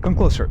Come closer.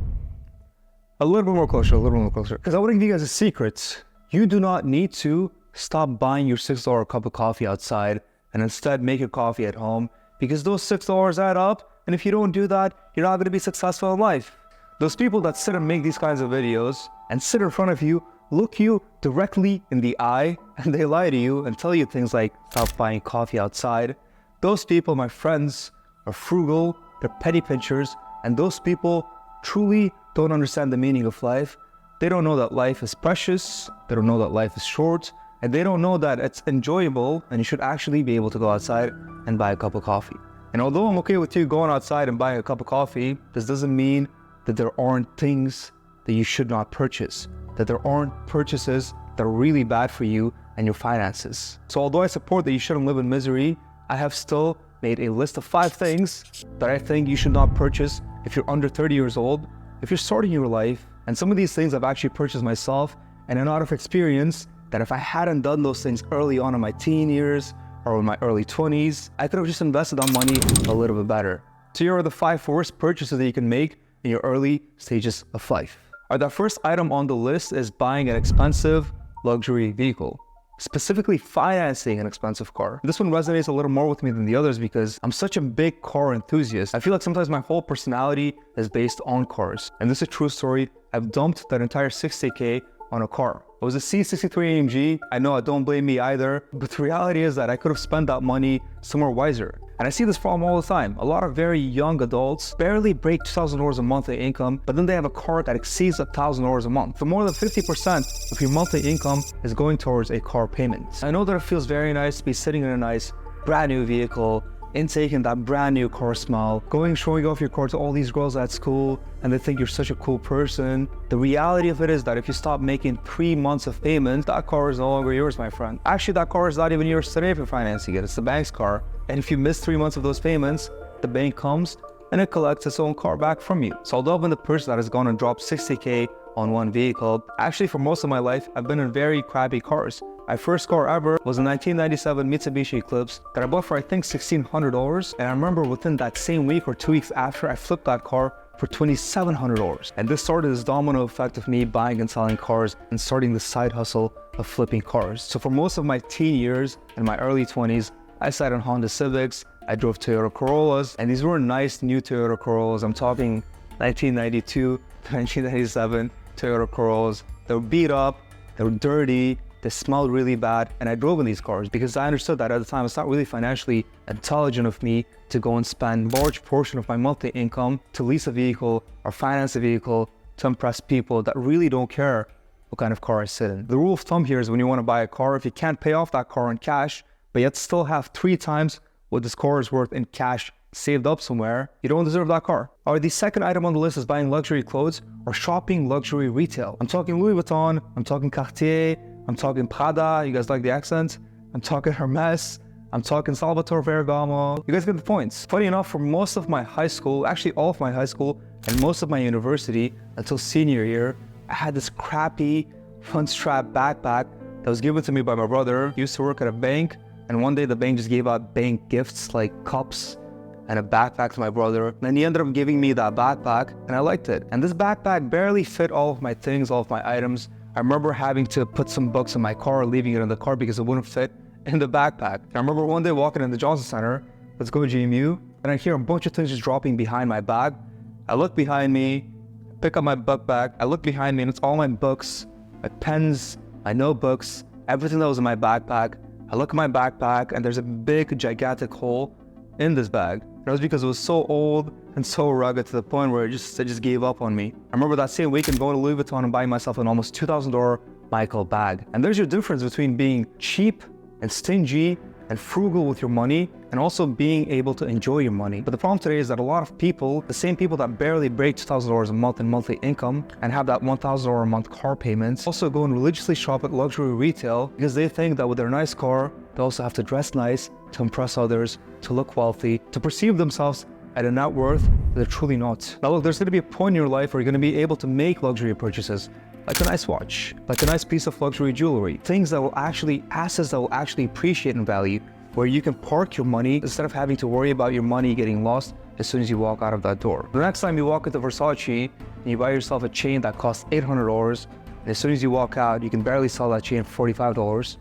A little bit more closer, a little more closer. Because I want to give you guys a secret. You do not need to stop buying your $6 cup of coffee outside and instead make your coffee at home, because those $6 add up, and if you don't do that, you're not going to be successful in life. Those people that sit and make these kinds of videos and sit in front of you, look you directly in the eye, and they lie to you and tell you things like, stop buying coffee outside. Those people, my friends, are frugal, they're penny pinchers, and those people truly don't understand the meaning of life. They don't know that life is precious, they don't know that life is short, and they don't know that it's enjoyable and you should actually be able to go outside and buy a cup of coffee. And although I'm okay with you going outside and buying a cup of coffee, this doesn't mean that there aren't things that you should not purchase, that there aren't purchases that are really bad for you and your finances. So although I support that you shouldn't live in misery, I have still made a list of 5 things that I think you should not purchase if you're under 30 years old, if you're starting your life. And some of these things I've actually purchased myself, and an out of experience that if I hadn't done those things early on in my teen years or in my early 20s, I could have just invested that money a little bit better. So here are the 5 worst purchases that you can make in your early stages of life. The first item on the list is buying an expensive luxury vehicle, specifically financing an expensive car. This one resonates a little more with me than the others because I'm such a big car enthusiast. I feel like sometimes my whole personality is based on cars. And this is a true story. I've dumped that entire 60K on a car. It was a C63 AMG. I know, don't blame me either, but the reality is that I could have spent that money somewhere wiser. And I see this problem all the time. A lot of very young adults barely break $2,000 a monthly income, but then they have a car that exceeds $1,000 a month. So more than 50% of your monthly income is going towards a car payment. I know that it feels very nice to be sitting in a nice brand new vehicle, intaking that brand new car smell, showing off your car to all these girls at school, and they think you're such a cool person. The reality of it is that if you stop making 3 months of payments, that car is no longer yours, my friend. Actually, that car is not even yours today if you're financing it. It's the bank's car. And if you miss 3 months of those payments, the bank comes and it collects its own car back from you. So although I've been the person that has gone and dropped 60K on one vehicle, actually for most of my life, I've been in very crappy cars. My first car ever was a 1997 Mitsubishi Eclipse that I bought for I think $1,600. And I remember within that same week or 2 weeks after, I flipped that car for $2,700. And this started this domino effect of me buying and selling cars and starting the side hustle of flipping cars. So for most of my teen years and my early 20s, I sat in Honda Civics, I drove Toyota Corollas, and these were nice new Toyota Corollas. I'm talking 1992 to 1997 Toyota Corollas. They were beat up, they were dirty, they smelled really bad, and I drove in these cars because I understood that at the time it's not really financially intelligent of me to go and spend a large portion of my monthly income to lease a vehicle or finance a vehicle to impress people that really don't care what kind of car I sit in. The rule of thumb here is when you want to buy a car, if you can't pay off that car in cash, but yet still have 3 times what this car is worth in cash saved up somewhere, you don't deserve that car. The second item on the list is buying luxury clothes or shopping luxury retail. I'm talking Louis Vuitton, I'm talking Cartier, I'm talking Prada, you guys like the accent? I'm talking Hermes, I'm talking Salvatore Ferragamo. You guys get the points. Funny enough, for most of my high school, actually all of my high school and most of my university until senior year, I had this crappy front strap backpack that was given to me by my brother. He used to work at a bank, and one day the bank just gave out bank gifts like cups and a backpack to my brother. And he ended up giving me that backpack, and I liked it. And this backpack barely fit all of my things, all of my items. I remember having to put some books in my car, leaving it in the car because it wouldn't fit in the backpack. I remember one day walking in the Johnson Center, let's go GMU, and I hear a bunch of things just dropping behind my bag. I look behind me, pick up my book bag, I look behind me, and it's all my books, my pens, my notebooks, everything that was in my backpack. I look at my backpack, and there's a big, gigantic hole in this bag. That was because it was so old and so rugged to the point where it just gave up on me. I remember that same weekend going to Louis Vuitton and buying myself an almost $2,000 Michael bag. And there's your difference between being cheap and stingy and frugal with your money and also being able to enjoy your money. But the problem today is that a lot of people, the same people that barely break $2,000 a month in monthly income and have that $1,000 a month car payments, also go and religiously shop at luxury retail because they think that with their nice car, they also have to dress nice, to impress others, to look wealthy, to perceive themselves at a net worth that they're truly not. Now look, there's gonna be a point in your life where you're gonna be able to make luxury purchases, like a nice watch, like a nice piece of luxury jewelry, things that will actually, assets that will actually appreciate in value where you can park your money instead of having to worry about your money getting lost as soon as you walk out of that door. The next time you walk into Versace and you buy yourself a chain that costs $800, and as soon as you walk out, you can barely sell that chain for $45,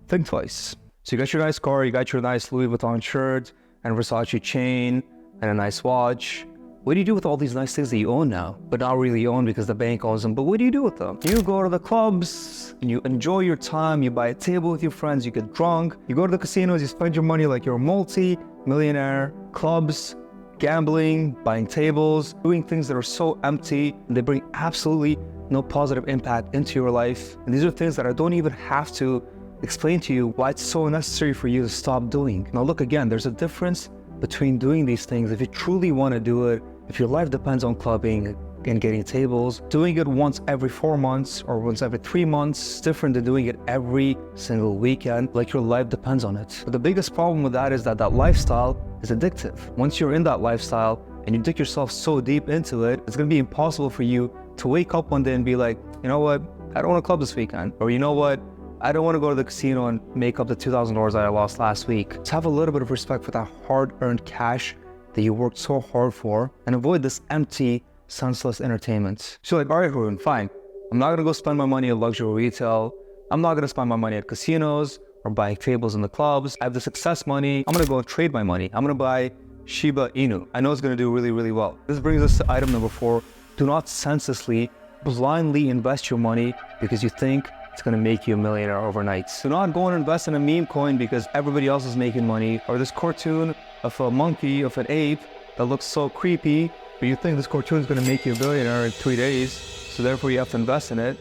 think twice. So you got your nice car, you got your nice Louis Vuitton shirt and Versace chain and a nice watch. What do you do with all these nice things that you own now, but not really own because the bank owns them? But what do you do with them? You go to the clubs and you enjoy your time. You buy a table with your friends. You get drunk. You go to the casinos. You spend your money like you're a multi-millionaire. Clubs, gambling, buying tables, doing things that are so empty. And they bring absolutely no positive impact into your life. And these are things that I don't even have to explain to you why it's so necessary for you to stop doing. Now look, again, there's a difference between doing these things. If you truly want to do it, if your life depends on clubbing and getting tables, doing it once every 4 months or once every 3 months is different than doing it every single weekend, like your life depends on it. But the biggest problem with that is that that lifestyle is addictive. Once you're in that lifestyle and you dig yourself so deep into it, it's going to be impossible for you to wake up one day and be like, you know what, I don't want to club this weekend. Or you know what, I don't want to go to the casino and make up the $2,000 that I lost last week. Just have a little bit of respect for that hard-earned cash that you worked so hard for and avoid this empty, senseless entertainment. So like, all right, Haroon, fine. I'm not going to go spend my money at luxury retail. I'm not going to spend my money at casinos or buying tables in the clubs. I have the success money. I'm going to go and trade my money. I'm going to buy Shiba Inu. I know it's going to do really, really well. This brings us to item number 4. Do not senselessly, blindly invest your money because you think it's going to make you a millionaire overnight. Do not go and invest in a meme coin because everybody else is making money, or this cartoon of a monkey, of an ape that looks so creepy, but you think this cartoon is going to make you a billionaire in 3 days, so therefore you have to invest in it.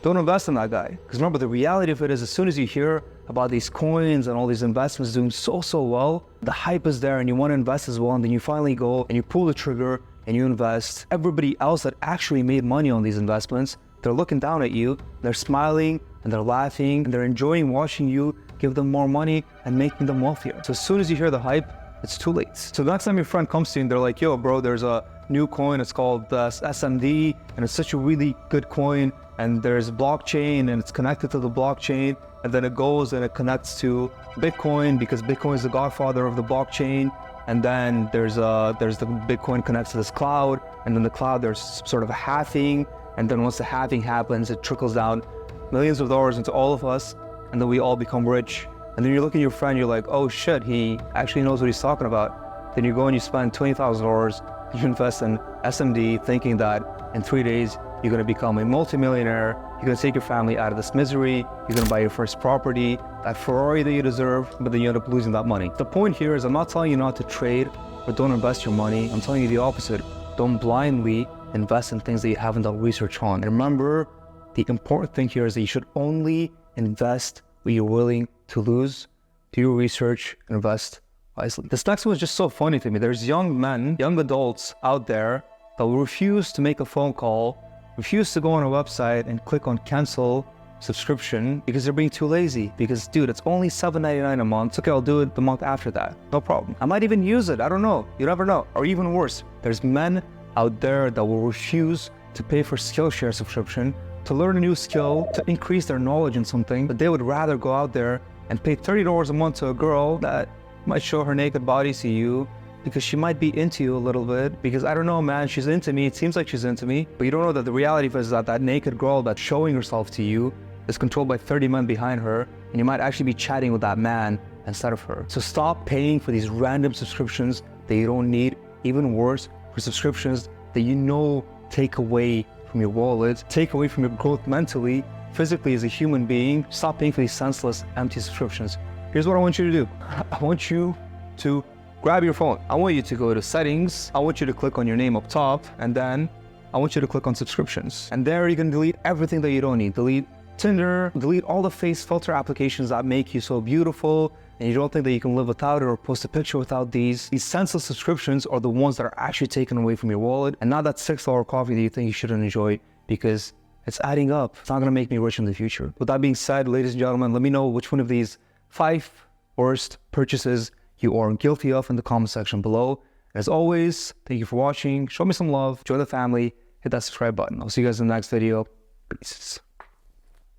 Don't invest in that guy. Because remember, the reality of it is, as soon as you hear about these coins and all these investments doing so well, the hype is there and you want to invest as well, and then you finally go and you pull the trigger and you invest. Everybody else that actually made money on these investments, they're looking down at you, they're smiling and they're laughing and they're enjoying watching you give them more money and making them wealthier. So as soon as you hear the hype, it's too late. So the next time your friend comes to you and they're like, yo bro, there's a new coin, it's called SMD and it's such a really good coin and there's blockchain and it's connected to the blockchain, and then it goes and it connects to Bitcoin because Bitcoin is the godfather of the blockchain, and then there's the Bitcoin connects to this cloud, and then the cloud there's sort of a halving, and then once the halving happens, it trickles down millions of dollars into all of us, and then we all become rich. And then you look at your friend, you're like, oh shit, he actually knows what he's talking about. Then you go and you spend $20,000, you invest in SMD thinking that in 3 days, you're gonna become a multimillionaire, you're gonna take your family out of this misery, you're gonna buy your first property, that Ferrari that you deserve, but then you end up losing that money. The point here is I'm not telling you not to trade or don't invest your money, I'm telling you the opposite. Don't blindly invest in things that you haven't done research on. And remember, the important thing here is that you should only invest what you're willing to lose. Do your research and invest wisely. This next one is just so funny to me. There's young men, young adults out there that will refuse to make a phone call, refuse to go on a website and click on cancel subscription because they're being too lazy. Because dude, it's only $7.99 a month. Okay, I'll do it the month after that. No problem. I might even use it. I don't know. You never know. Or even worse, there's men out there that will refuse to pay for Skillshare subscription to learn a new skill, to increase their knowledge in something, but they would rather go out there and pay $30 a month to a girl that might show her naked body to you because she might be into you a little bit. Because I don't know, man, she's into me. It seems like she's into me, but you don't know that the reality is that that naked girl that's showing herself to you is controlled by 30 men behind her, and you might actually be chatting with that man instead of her. So stop paying for these random subscriptions that you don't need. Even worse, for subscriptions that you know take away from your wallet, take away from your growth mentally, physically as a human being. Stop paying for these senseless, empty subscriptions. Here's what I want you to do. I want you to grab your phone. I want you to go to settings. I want you to click on your name up top, and then I want you to click on subscriptions. And there you can delete everything that you don't need. Delete Tinder, delete all the face filter applications that make you so beautiful and you don't think that you can live without it or post a picture without these. These senseless subscriptions are the ones that are actually taken away from your wallet, and not that $6 coffee that you think you shouldn't enjoy because it's adding up. It's not gonna make me rich in the future. With that being said, ladies and gentlemen, let me know which one of these 5 worst purchases you are guilty of in the comment section below. As always, thank you for watching. Show me some love, join the family, hit that subscribe button. I'll see you guys in the next video. Peace.